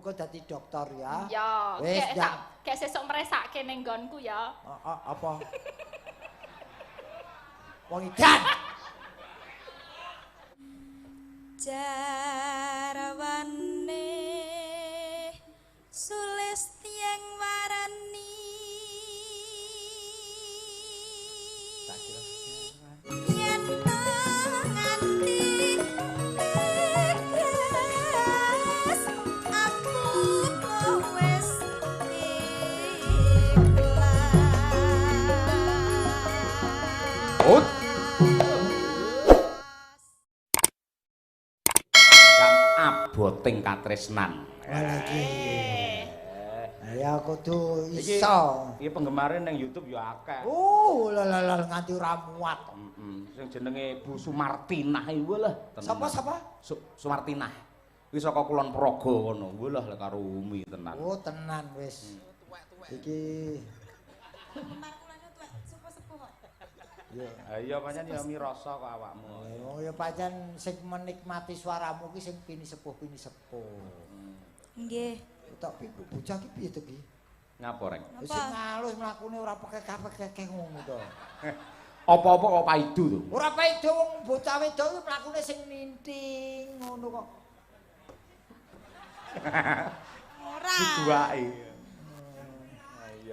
Kok dadi dokter ya? Ya, Wis kayak sesuk meresake ning nggonku ya. Apa? Wong edan. Jarawane Sulistyang warani yen to nganti tegas aku wis ikhlas. Aboting katresnan. Lagi. Ya kudu iso. Iki penggemare ning YouTube ya akeh. Lha nganti ora muat. Sing jenenge Bu Sumartinah iku lho. Sapa? Sumartinah. Kuwi saka Kulon Progo kono. Nggo lho karo Umi tenan. Oh, tenan wis. Iki Markulane tuwek sepuh-sepuh kok. ya. Iya pancen ya mirasa kok awakmu. Oh ya pancen sing menikmati suaramu ki sing pini sepuh. Nggih. Tak piku bocah ki piye to ki? Ngapa rek? Wis ngalus mlakune ora pekek ngono to. Apa-apa kok paidu to? Ora paido wong bocah wedok ki mlakune sing ninting ngono kok. Ora. Diguake.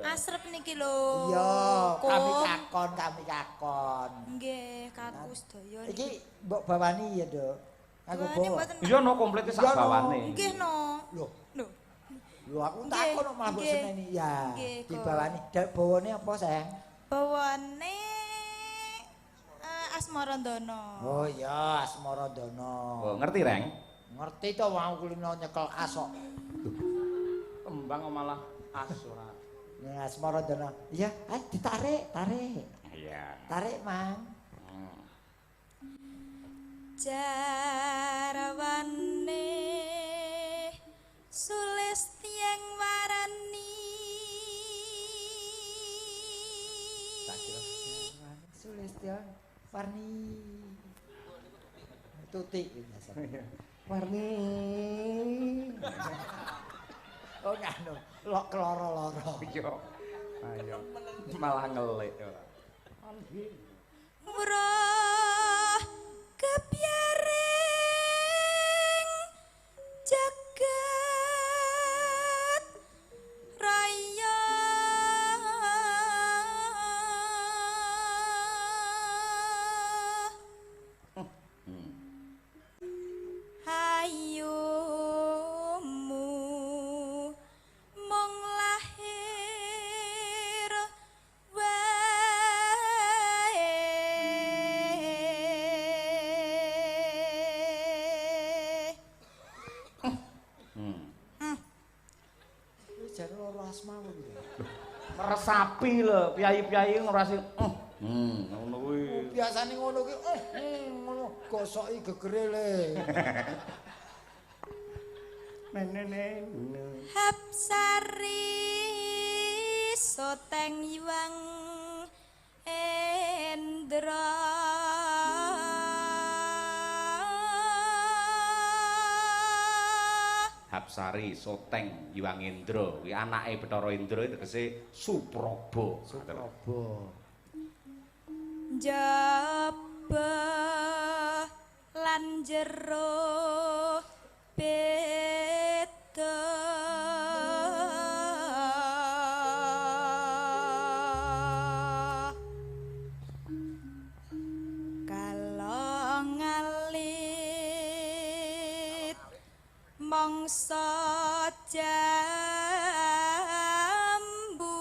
Asrep niki lho. Iya, kami Kum. kakon. Nggih, kaku sedaya Iki niki. mbok bawani ya, Dok. Aku Bawani bawa. mboten. Iya no komplete sak bawane. Nggih no. Loh, Lho, aku Nggih, takon kok malah mbok nggih. seneni. Ya, Nggih, kok. dibawani. Bawane apa, Sayang? bawane Asmarandono. Oh iya, Asmarandono. Oh, ngerti reng? Ngerti to wong kulino nyekel as kok. Kembang kok malah as ora. Ning Asmarandono. Iya, ayo ditarik. Iya. Tarik, Mang. Jarawane Sulistyang warani Sulistyang Warni. Tutik biasa. Warni. Oh nganu, lok keloro-loro. Iya. Ayo. Malah ngelik ora. murah kepyaring jagat raya hayumu mung lahir wae. Wis jare loro asma kuwi. Meresapi lho, piyai-piyai ngrasi ngono kuwi. Biasane ngono ki ngono gosoki gegere le. Hapsari soteng yuang endra Hapsari Soteng Hyang Indra kuwi anake Bathara Indra tegese Supraba. Supraba. jaba lan jero beda kalong alit mangsa jambu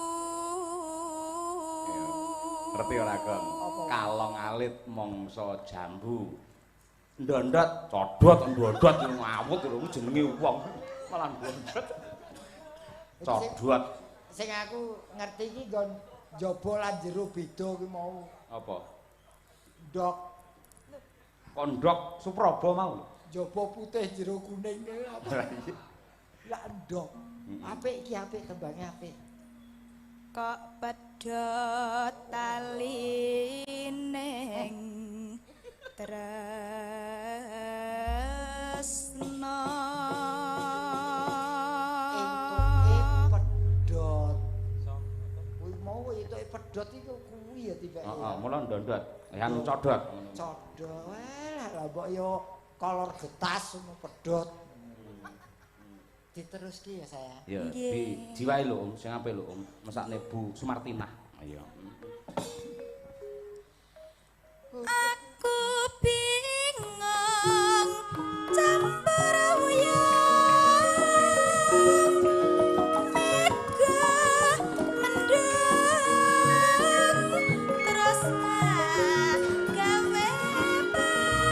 Ngerti ora, Gong? Kalong alit mangsa jambu. Ndondot, codot, ndondot ngawut lho jenenge wong. Malah ndondot. Codot. Sing aku ngerti iki nggon jaba lan jero beda ki mau. Apa? Ndok Kondok Supraba mau. jaba putih jero kuning ki apa? Lah ndok. Apik iki apik tembange apik. kok pedhot talining tresna pedhot iku kuwi ya tiba. Heeh, mula ndondot. Yang codot. Codot. Lah mbok yo kolor getas ngono pedhot. Diteruski ya saya. Ya, jiwae lho Om, sing apik lho Om. Mesakne Bu Sumartinah. Ayo. Aku bingung campur uyung mega mendung terus gawe banyu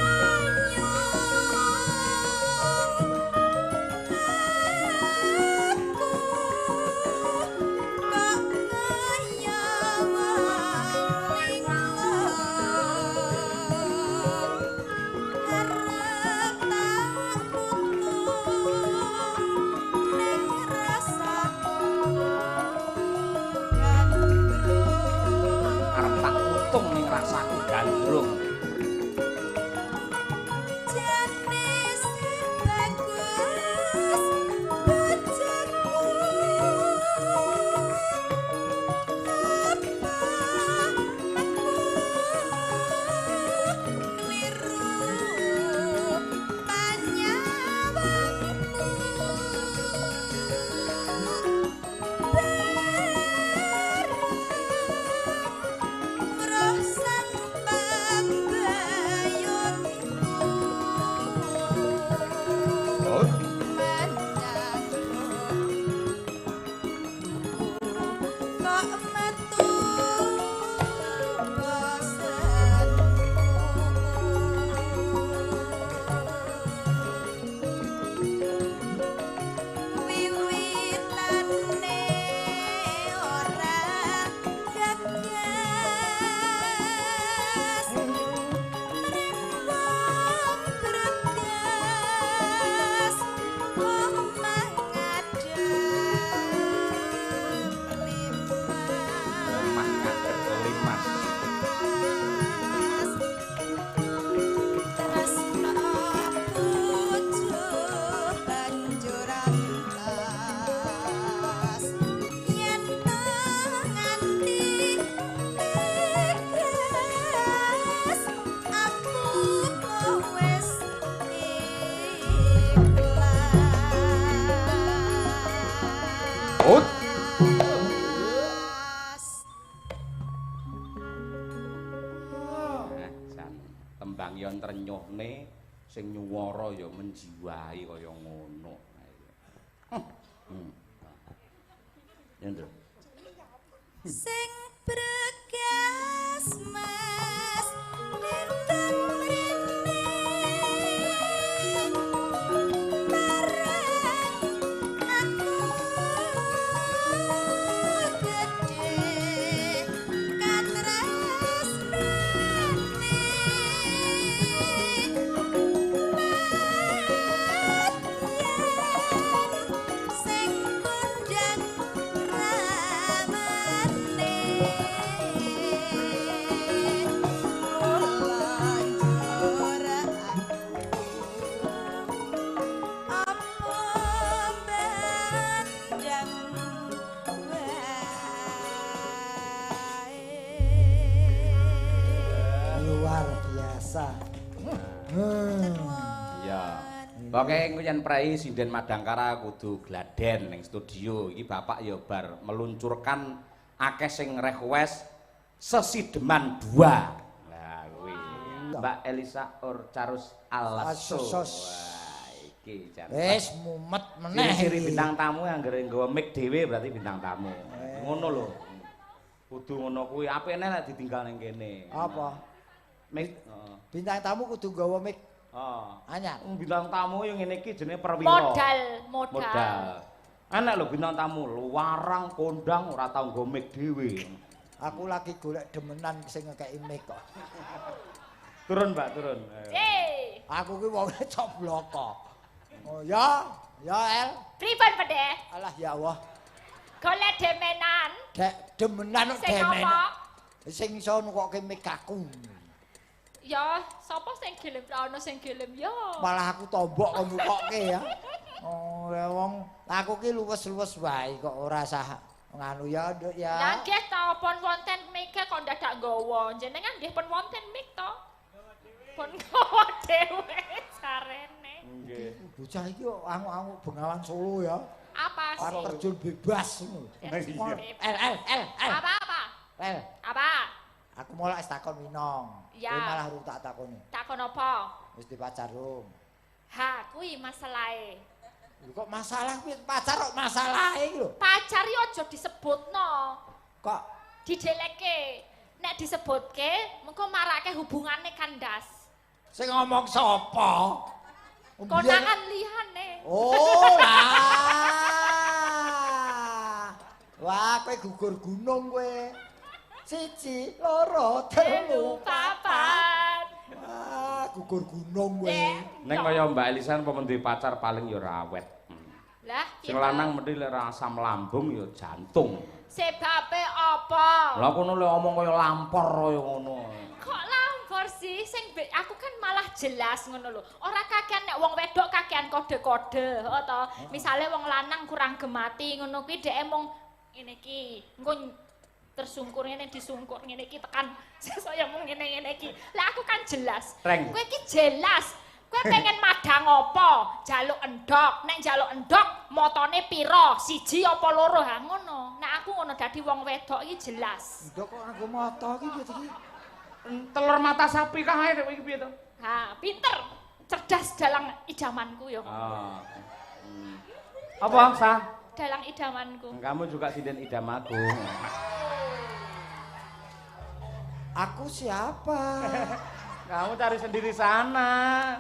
Arep tak utung ning rasaku gandrung. Janis bagus bojoku apa aku keliru panyawanmu Rosan pambayunku Oh, kok metu bosanku wiwitane ora gagas mrembang bergas omah omah ngadeg limas. tresno bojo banjur amlas yen to nganti tegas aku kok wis Ut. ikhlas. Jan tembang yon trenyuhne sing nyuwara ya menjiwai kaya ngono. Ya ndro. Sing bergas mas nindang mrene bareng aku gedhe katresnane sing kondang ramane Luar biasa. Ya. Pokoke engko yen prei sinden Madangkara kudu gladen ning studio. Iki Bapak ya bar meluncurkan akeh sing request Sesideman 2. Nah, kuwi. Mbak Elisa Orcarus Alaso. Asos. Wah, iki jan. Wis mumet meneh. Ciri iki. bintang tamu anggere nggawa mic dhewe berarti bintang tamu. Ngono lho. Kudu ngono kuwi apik nek ditinggal ning kene. Apa? Mic. Bintang tamu kudu nggawa mic anyar. Bintang tamu yang ngene iki jenenge perwira. Modal. Enak lho bintang tamu, luwarang kondang ora tau nggo mic dhewe. Aku lagi golek demenan sing ngekeki mic kok. Turun, Mbak, turun. Aku ki wonge cobloko. Oh ya, ya El. Pripun Pede? Alah ya Allah. Golek demenan. Dek demenan kok Sing demen. apa? Sing iso nukokke mic aku. Ya, sapa sing gelem ra ono sing gelem ya. Malah aku tombok kok nukokke ya. Oh, ya wong aku ki luwes-luwes wae kok ora sah Nganu ya, Nduk ya. Lah nggih to pun wonten mik kok dadak nggawa. Jenengan nggih pun wonten mik to. Pun nggawa dhewe jarene. Nggih. Bocah iki kok angu-angu Bengawan Solo ya. Apa Arep sih? terjun bebas ngono. El. Apa? El. Apa? Aku mulai takon Winong. Ya. Kowe malah urung tak takoni. Takon apa? Wis dipacar rum. Ha, kuwi masalahe. Lho kok masalah kuwi pacar kok masalahe iki lho. Pacar yo aja disebutno. Kok Dideleke. Nek disebutke, mengko marake hubungane kandas. sing ngomong sapa? Konangan liyane. Oh lah. Wah, kowe gugur gunung kowe. 1, 2, 3, 4. Wah, gugur gunung kowe. Ning kaya Mbak Elisa apa duwe pacar paling ya ora awet. Lah, Sing lanang mesti lek asam lambung ya jantung. sebabe apa? Lah kono lek omong kaya lampor kaya ngono. Kok lampor sih? Aku kan malah jelas ngono lho. Ora kakean nek wong wedok kakean kode-kode, oh to. Misale wong lanang kurang gemati ngono kuwi dhek mung ngene iki. Engko tersungkur ngene disungkur ngene iki tekan saya mung ngene iki. Lah aku kan jelas. Reng. Kowe iki jelas. Kowe pengen madang apa? Jaluk endok. Nek jaluk endok motone pira? 1 apa 2? Ha ngono. Nek aku ngono dadi wong wedok iki jelas. Ndok kok aku moto iki piye iki? Telur mata sapi kah ae iki piye to? Ha, pinter. Cerdas dalam idamanku yo. Ah. Apa, Sa? Dalam idamanku. Kamu juga sinden idam aku. Aku siapa? Kamu cari sendiri sana.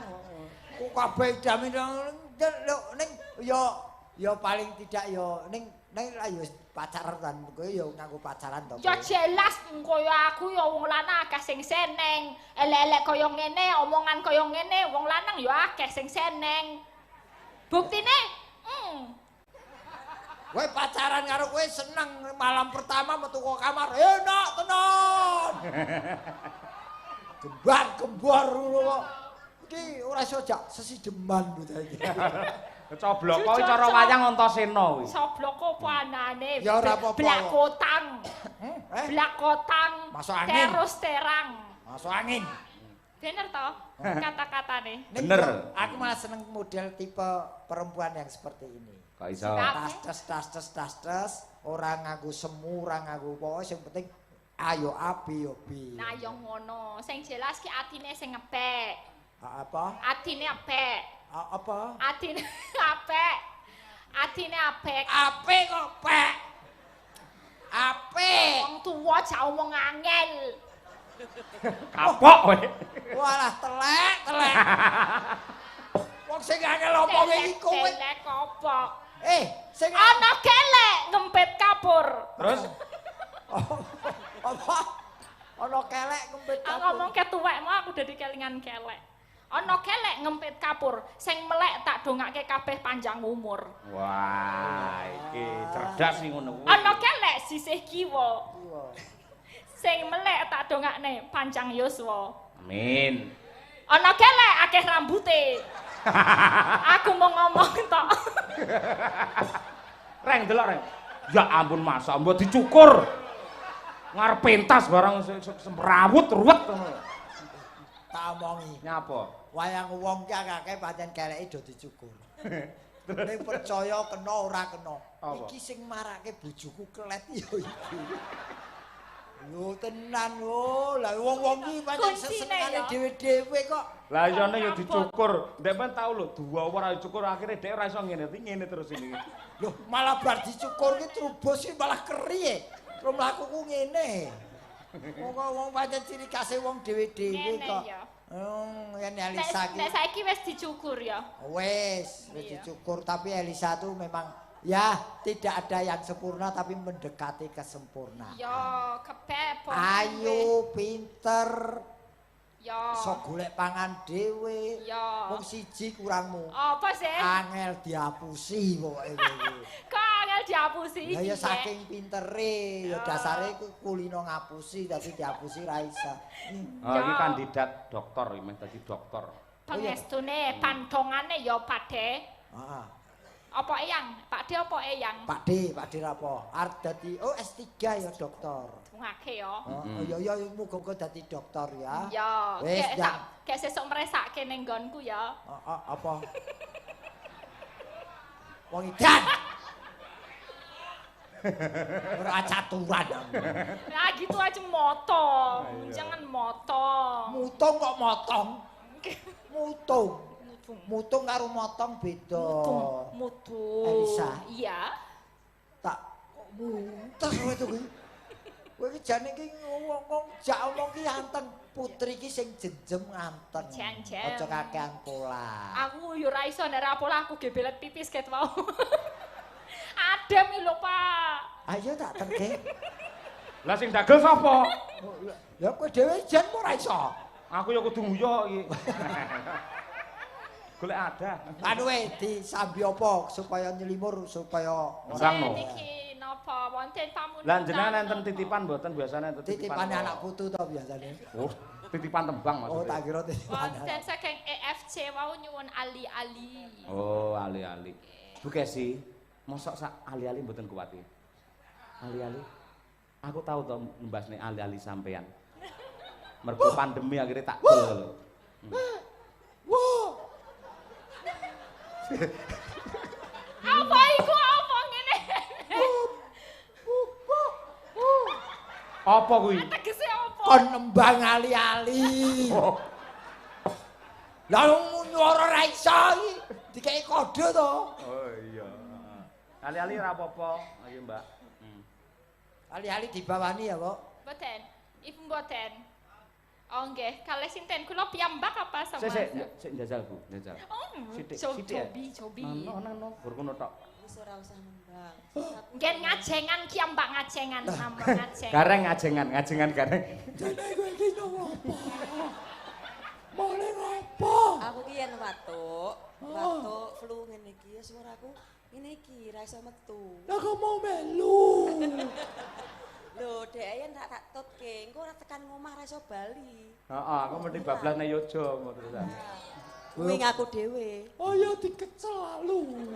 Kok kabeh jamin lho ning yo paling tidak yo ning lah yo pacaran kowe yo nganggo pacaran to. Ya jelas koyo aku ya wong lanang akeh sing seneng. Elek-elek koyo ngene, omongan koyo ngene, wong lanang ya akeh sing seneng. Buktine, Kowe pacaran karo kowe seneng malam pertama metu kok kamar enak tenan. Gembar-gembor ngono kok. Iki ora iso jak sesideman lho iki. Coblok kok cara wayang Antasena kuwi. soblok apa anane? Ya ora apa-apa. Blak kotang. Blak kotang. Masuk angin. Terus terang. Masuk angin. Bener toh kata-katane? Ning Bener. kok aku malah seneng model tipe perempuan yang seperti ini. Kok iso? Tas, ora nganggo semu, ora nganggo apa, sing penting ayo api yo bi. Nah yo ngono, sing jelas ki atine sing ngepek. Apa? Atine apik. Apa? Atine apik. Atine apik. Apik kok pek. Apik. Wong tuwa jak omong angel. Kapok kowe. Walah telek. Wong sing angel apa iki kowe? Telek apa? Sing Ana gelek ngempet kapur. Terus apa? Ana kelek kempet Aku ngomong ketuwekmu aku dadi kelingan kelek. Ana kelek ngempet kapur, sing melek tak dongake kabeh panjang umur. wah, iki cerdas sing ngono kuwi. Ana kelek sisih kiwa, sing melek tak dongakne panjang yuswa. Amin. Ana kelek akeh rambute. Aku mau ngomong tok. Reng delok reng. Ya ampun masa mbok dicukur. Ngarep pentas barang semrawut ruwet ngono. tak omongi. Nyapa? Wayang wong ki akeh pancen keleke do dicukur. Ning percaya kena ora kena. Apa? Iki sing marake bojoku kelet ya iki. Lho tenan lho, lah wong-wong iki pancen Kuncine sesenengane ya. dhewe-dhewe kok. Lah iyane ya dicukur. Ndek men tau lho dua ora dicukur akhirnya dhek ora iso ngene terus ini. Loh, malah bar dicukur ki trubus ki malah keri e. Terus mlakuku ngene. Wong pancen ciri khase wong dhewe-dhewe Ngene kok. ya. Ngene Elisa ki. Nek saiki wis dicukur ya. Wis Iya. dicukur tapi Elisa tuh memang ya tidak ada yang sempurna tapi mendekati kesempurnaan. Ya, kebep. Ayo pinter, Ya. sok golek pangan dhewe. Ya. Wong siji kurangmu. Apa sih? Angel diapusi pokoke kowe. Kok angel diapusi Lah ya iki, saking pintere, ya dasare kulino ngapusi dadi diapusi ra iso. Oh, iki kandidat dokter, meh dadi dokter. Pangestune pandongane ya padhe. Heeh. Apa eyang? Pak De apa eyang? Pak D apa? Arep dadi S3 ya dokter. Ngake ya. Oh ya muga-muga dadi dokter ya. Ya, Wis, kayak sesuk meresake ning nggonku ya. Apa? Wong edan. Ora caturan. Nah gitu aja motong. Jangan motong. Mutung kok motong? Mutung karo motong beda. Mutung. Elisa. Iya. Tak kok muter kowe to kuwi. Kowe iki jane iki ngomong jak omong ki anteng. Putri iki sing jenjem anteng. Jan-jan. Aja kakean pola. Aku yo ora iso nek ra pola aku gebelet pipis ket mau. Adem lho, Pak. Ayo tak terke. Lah sing dagel sapa? Ya kowe dhewe jan ora iso. Aku ya kudu nguyu iki. Golek ada. Anu disambi apa supaya nyelimur supaya Embang no. Niki napa wonten tamu? Lah jenengan enten titipan mboten biasane enten titipane anak putu to biasane. Oh, titipan tembang maksudnya. Oh, tak kira titipan. Wonten saking EFC wau nyuwun ali-ali. Oh, ali-ali. Bu Kesi, mosok sak ali-ali mboten kuwati. Ali-ali. Aku tahu to mbasne ali-ali sampean. Mergo pandemi akhirnya tak gol. Wah. Apa iku apa ngene? Apa kuwi? Tegese apa? Kon nembang ali-ali. Lah wong nyuara ra iso iki. Dikeki kode to. Oh iya. Ali-ali ora apa-apa. Ayo, Mbak. Ali-ali dibawani ya, Pak. Mboten. Ibu mboten. Oh nggih, kalih sinten kula piyambak apa sama? Sik njajal, Bu, njajal. Oh, Sithik. cobi. Nang gur kono tok. Wis ora usah nembang. Ngen ngajengan kiambak ngajengan nama ngajeng. Gareng ngajengan gareng. Jane kowe iki ngopo? Mole ngopo? Aku ki yen watuk flu ngene iki suaraku ngene iki ra iso metu. Lah kok mau melu. Lho, dhek yen tak tutke, engko ora tekan ngomah ra iso bali. Heeh, aku mesti bablas nang Yojo ngono terusan. Kuwi ngaku dhewe. Oh ya dikecel lalu.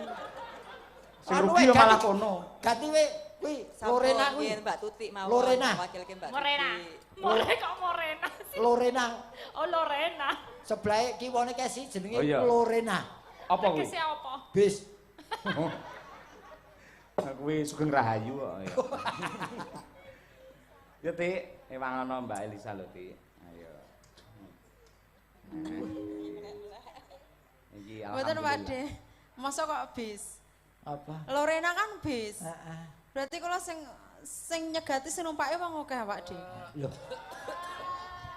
Sing rugi yo malah kono. Ganti kuwi Lorena kuwi. Mbak Tutik mau Lorena. wakilke Mbak Morena. Tutik. More kok Morena sih? Lorena. Oh Lorena. Sebelah kiwane Kesi jenenge Oh, iya. Lorena. Apa kuwi? Tegese apa? Bis. Kuwi Sugeng Rahayu kok. Ya Tik, ewangono Mbak Elisa lho Tik. Ayo. Iki Mboten Pak De. Masa kok bis? Apa? Lorena kan bis. Heeh. Berarti kula sing nyegati sing numpake wong akeh Pak De. Loh.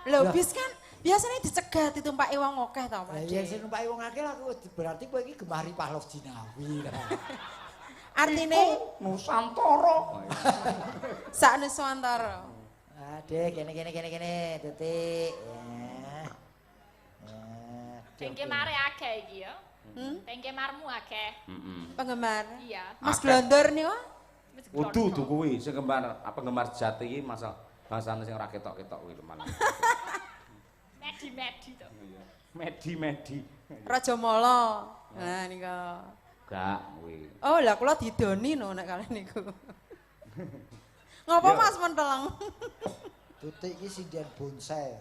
Lho bis kan biasanya dicegat ditumpaki wong akeh to Pak Lah De. ya sing numpaki wong akeh lah berarti kowe iki gemari Pahlaw Jinawi. Artine Nusantara. sak Nusantara. Dek kene Tutik. Tengke mare akeh iki ya. Tengke marmu akeh. Penggemar. Iya. Mas Akeh. Glondor niku. Wis Udu glonto. kuwi sing kembar penggemar sejati iki masa bangsane sing ora ketok-ketok kuwi teman. Medi-medi to. Medi. Raja Mala. Nah niku. Gak kuwi. Oh lah kula didoni no nek kali niku. Ngopo Yo. Mas menteleng? Tutik iki sinden bonsai.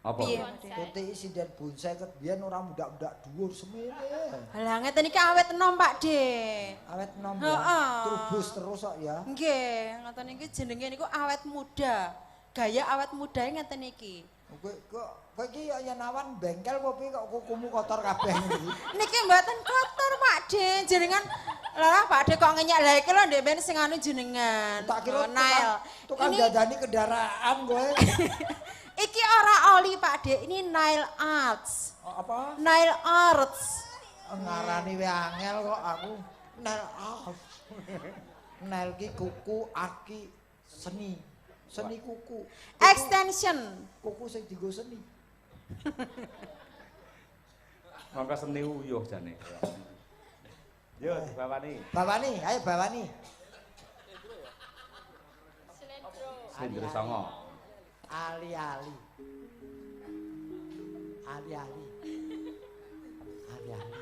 Apa? Piye? Tutik iki sinden bonsai ket biyen ora mudak-mudak dhuwur semene. Lah ngeten iki awet enom Pak De. Awet enom Heeh. ya. Trubus terus kok ya. Nggih, ngoten iki jenenge niku awet muda. Gaya awet mudae ngeten iki. Kowe iki yen awan bengkel apa piye kok kukumu kotor kabeh iki? Niki mboten kotor Pak De, jenengan lah Pak De kok ngenyek lha iki lho ndek ben sing anu jenengan. Tak kira Oh, Nail. tukang dadani kendaraan kowe. Iki ora oli Pak De, ini nail arts. Apa? Nail arts. Ngarani we angel kok aku. Nail art. Nail ki kuku, aki seni. Seni kuku. Extension. Kuku sing dienggo seni. Mangka seni uyuh jane. Yo bawani. Bawani, ayo bawani. Slendro. Sendro songo. Ali-ali. Ali-ali. Ali-ali.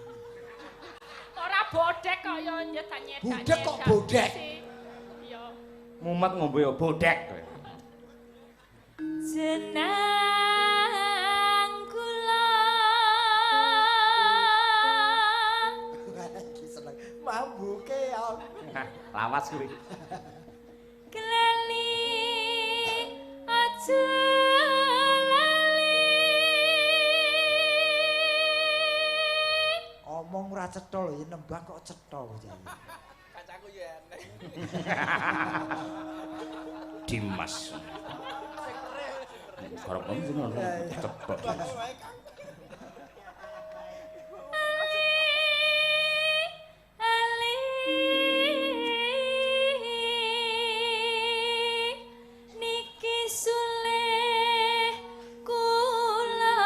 Ora bodek kok ya nyetan-nyetan. Budek kok bodek? Iya. Mumet ngombe ya bodek kowe. Jenang kula Iki seneng mambuke ya. Lawas kuwi. kelali aja lali Omong ora cetha lho, ya nembang kok cetha lho jane. Kancaku ya aneh. Dimas. Karep kamu jeneng cepet. ali niki sulih kula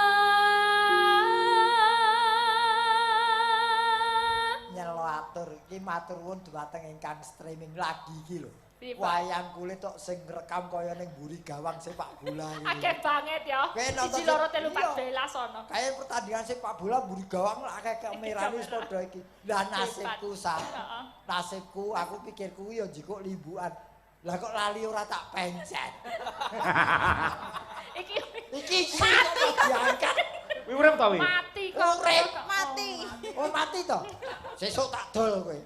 Nyelo atur iki matur nuwun dhumateng ingkang streaming lagi iki lho. Piye, Pak? Wayang kulit tok sing ngrekam kaya ning mburi gawang sepak bola iki. akeh banget ya. Kowe nonton Siji loro sing- telu iya. pat belas ono. Kayak pertandingan sepak bola mburi gawang lah akeh kamerane wis padha iki. Lah nasibku sa. Heeh. Nasibku aku pikirku ya jikuk limbukan. Lah kok lali ora tak pencet. Iki Iki mati diangkat. Kuwi urip ta wi? mati kok. Urip. Mati. Oh mati to. Sesuk tak dol kowe.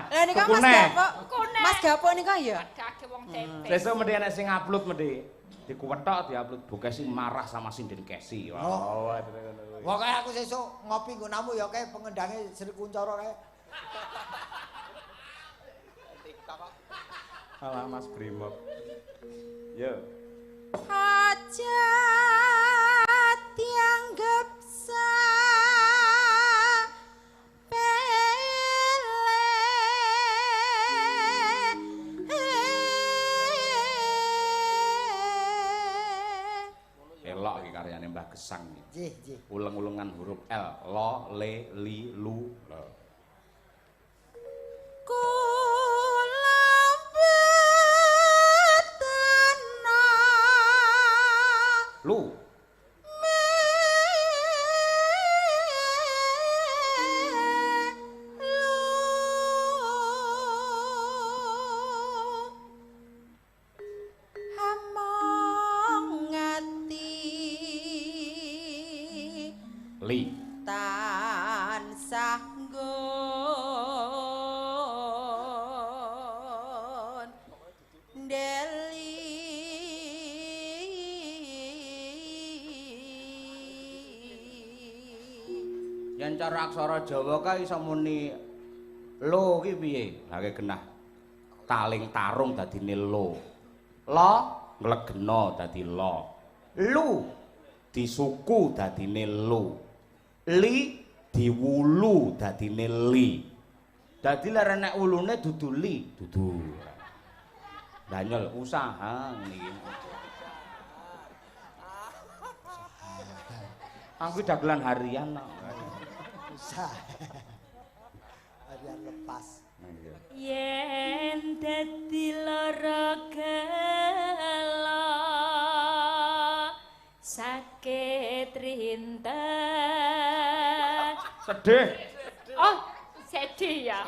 Lah nika Mas Kunek. Gapo. Kunek. Mas Gapo nika ya. Akeh wong tempe. Sesuk mesti ana sing upload mesti. Dikuwetok diupload Bokesi marah sama Sinden Kesi. Oh. Wah, ngono kuwi. Pokoke aku sesuk ngopi nggo namu ya kae pengendange Sri Kuncoro kae. Alah Mas Brimob. Yo. Hajat dianggap Elok iki karyane Mbah Gesang iki. Nggih, nggih. Uleng-ulengan huruf L, lo, le, li, lu, lo. Lu. Li. Tansah nggon Deli Yen cara aksara Jawa kae iso muni lo ki piye? Lah ki genah taling tarung dadine lo. Lo nglegena dadi lo. Lu disuku dadine lu. Li diwulu dadine li. Dadi lek nek ulune dudu li, dudu. Danyel usaha niki. Aku dagelan harian kok. Usah. Harian lepas. Yen dadi lara gelo sakit rinten. Sedih. Oh, sedih ya.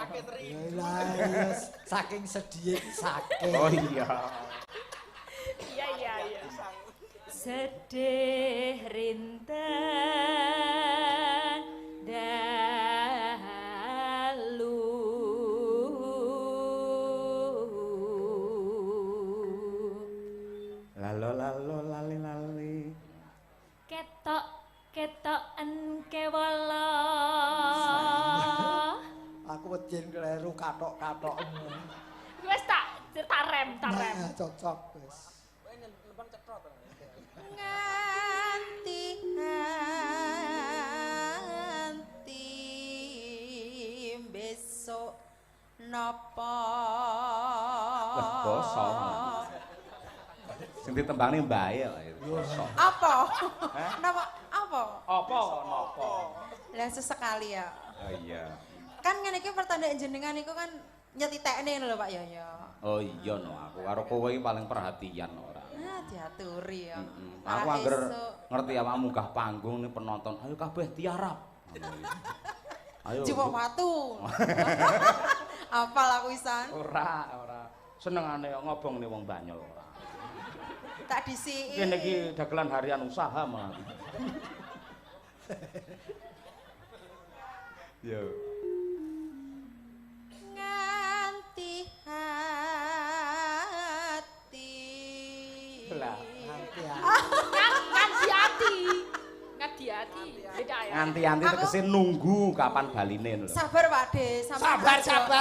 Lah iya saking sedih iki saking. Oh iya. Iya iya iya. Sedih rinten dalu. Lalo lalo lali lali. Ketok ketoken kewala. Aku wedin kleru katok-katok. Wes tak rem. Nah, cocok wis. nganti besok napa Lah basa. Sing ditembangane mbae kok itu. Basa. apa napa apa Apa napa? lah sesekali ya Oh iya. kan ngene iki pertandaan jenengan iku kan nyetitekne lho Pak Yoyo Oh iya no, aku karo kowe iki paling perhatian ora. nah diaturi ya Aku Malah angger esuk. ngerti awak munggah panggung nih penonton, ayo kabeh tiarap. Ayo. Jupuk watu. Apal aku isan. Ora. Senengane ngobongne wong Banyol ora. Tak disiki. Kene iki dagelan harian usaha malah. Yo. Nganti hati. Lah, Nanti ya. Ngadi ati. Beda ya. Nganti-anti tegese nunggu kapan baline lho. Sabar Pak De, Sabar.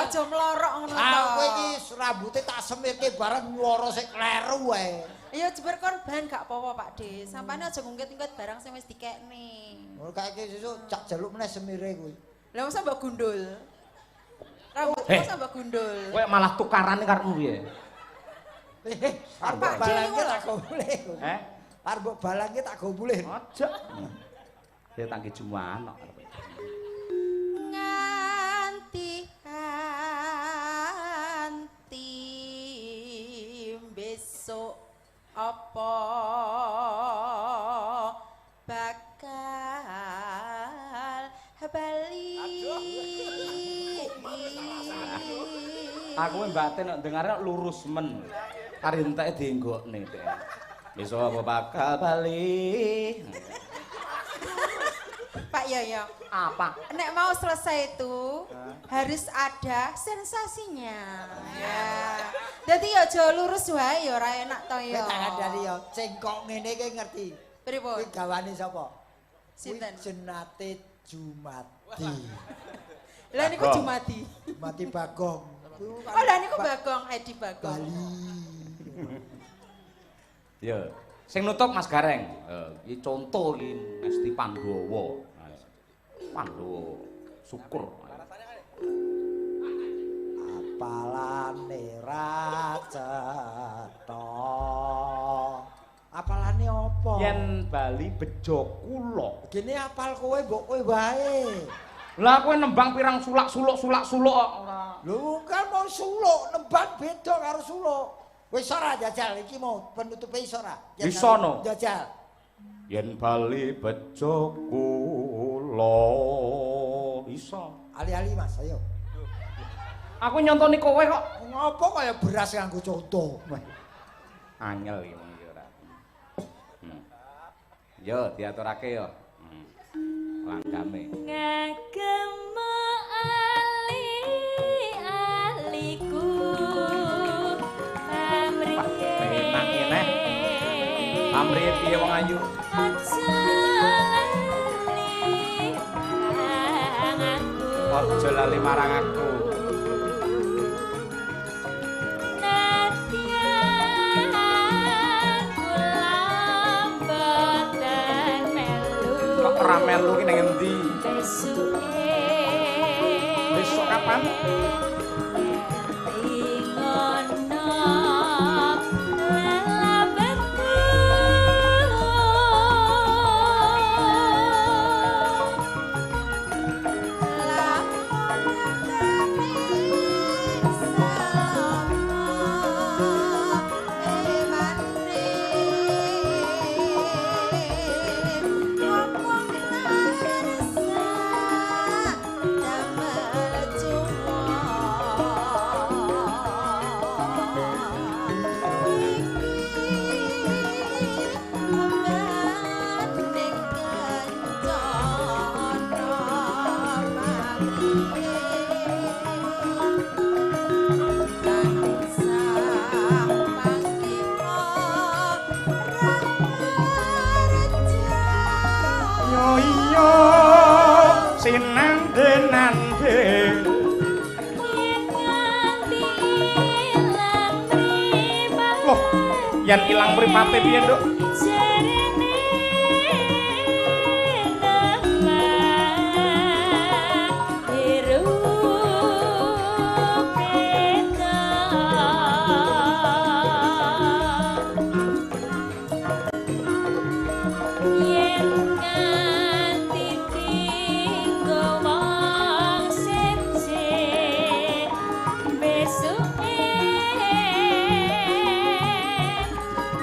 Aja mlorok ngono to. Aku iki rambute tak semirke bareng nyuara sing kleru wae. Ya jebar korban gak apa-apa Pak De. Sampane aja ngungkit-ngungkit barang sing wis dikekne. Ngono kae sesuk cak jaluk meneh semire kuwi. Lah masa mbok gundul. Rambut masa mbok gundul. Kowe malah tukarane karepmu piye? Arep Pak De, balangke ngono. tak gobule. Arep balangke tak gobule. Aja. Ya tangki jumaan kok. Nganti besok apa bakal bali. Aku mbate nek dengare lurus men. Kari enteke dienggokne Dek. Besok apa bakal bali. Pak Yoyo, Apa? nek mau selesai itu harus ada sensasinya. Ya. Dadi ya aja lurus wae ya ora enak to Kowe ya. tak ngandani ya, cengkok ngene iki ngerti. Pripun? Kuwi gawane sapa? Sinten? Kuwi Jenate Jumadi. Lah niku Bagong. Jumadi. Mati Bagong. Oh lah niku Bagong, Edi Bagong. Bali. Ya, sing nutup Mas Gareng. Iki contoh iki Ngesti Pandhawa. Pandhawa syukur. Apalane racetha. Apalane apa? Yen Bali bejo kula. Gene apal kowe mbok kowe wae. Lah kowe nembang pirang sulak-suluk kok ora. Lho kan mau suluk, nembang beda karo suluk. Wis ora jajal iki mau penutupe iso ora? Iso, no. Jajal. Yen Bali bejo kula iso. Ali-ali Mas, ayo. Aku nyontoni kowe kok. Ngopo kaya beras nganggo conto? Angel iki wong iki ora. Yo diaturake yo. Langgame. Ngagem ali-aliku pamriye. Enak ngene. Pamriye piye wong ayu? Aja lali marang aku. Kok ora melu ki nang endi? Besok kapan? Sinande-nande loh, yen ilang mripate piye, Nduk?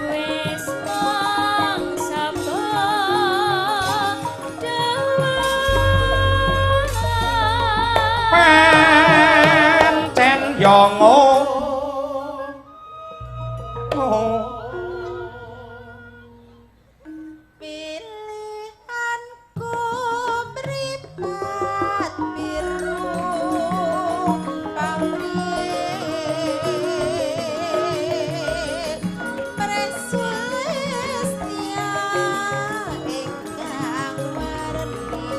Wes yongo pilihanku mripat biru pamrih presulestia ingkang warni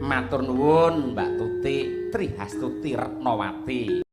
matur nuwun Mbak Tutik Trihastuti Retnawati.